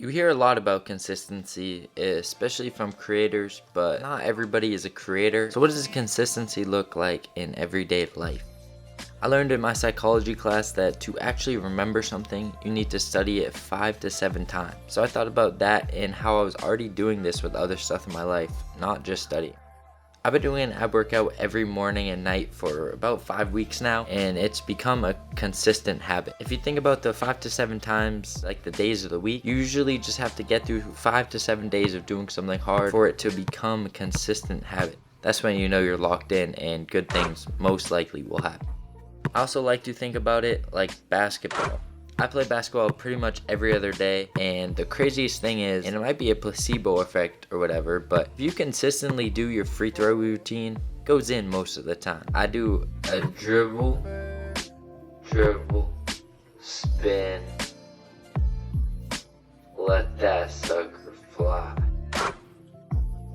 You hear a lot about consistency, especially from creators, but not everybody is a creator. So what does consistency look like in everyday life? I learned in my psychology class that to actually remember something, you need to study it 5 to 7 times. So I thought about that and how I was already doing this with other stuff in my life, not just studying. I've been doing an ab workout every morning and night for about 5 weeks now, and it's become a consistent habit. If you think about the 5 to 7 times, like the days of the week, you usually just have to get through 5 to 7 days of doing something hard for it to become a consistent habit. That's when you know you're locked in and good things most likely will happen. I also like to think about it like basketball. I play basketball pretty much every other day, and the craziest thing is, and it might be a placebo effect or whatever, but if you consistently do your free throw routine, it goes in most of the time. I do a dribble, spin, let that sucker fly.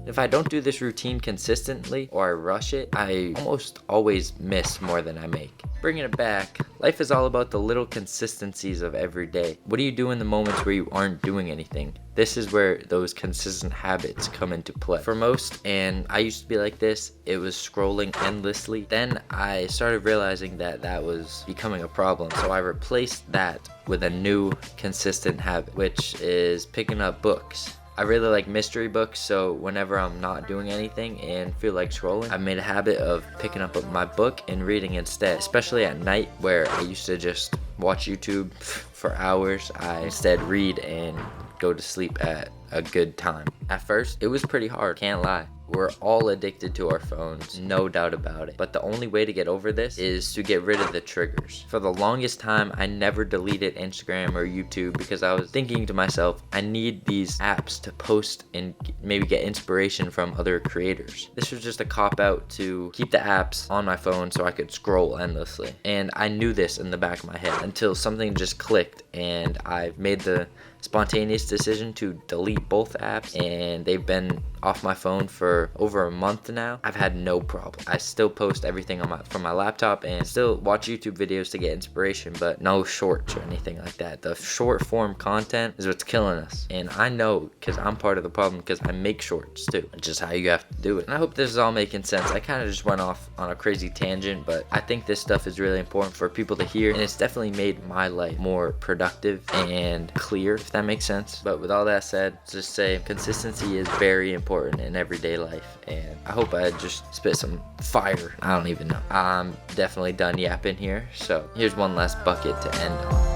If I don't do this routine consistently or I rush it, I almost always miss more than I make. Bringing it back, life is all about the little consistencies of every day. What do you do in the moments where you aren't doing anything? This is where those consistent habits come into play. For most, and I used to be like this, it was scrolling endlessly. Then I started realizing that that was becoming a problem. So I replaced that with a new consistent habit, which is picking up books. I really like mystery books, so whenever I'm not doing anything and feel like scrolling, I've made a habit of picking up my book and reading instead, especially at night where I used to just watch YouTube for hours. I instead read and go to sleep at a good time. At first, it was pretty hard, can't lie. We're all addicted to our phones, no doubt about it. But the only way to get over this is to get rid of the triggers. For the longest time, I never deleted Instagram or YouTube because I was thinking to myself, I need these apps to post and maybe get inspiration from other creators. This was just a cop-out to keep the apps on my phone so I could scroll endlessly. And I knew this in the back of my head until something just clicked and I made the spontaneous decision to delete both apps, and they've been off my phone for over a month now. I've had no problem. I still post everything on from my laptop and still watch YouTube videos to get inspiration, but no shorts or anything like that. The short form content is what's killing us, and I know because I'm part of the problem because I make shorts too. It's just how you have to do it. And I hope this is all making sense. I kind of just went off on a crazy tangent, but I think this stuff is really important for people to hear, and it's definitely made my life more productive and clear, if that makes sense. But with all that said, just say consistency is very important in everyday life, and I hope I just spit some fire. I don't even know. I'm definitely done yapping here, so here's one last bucket to end on.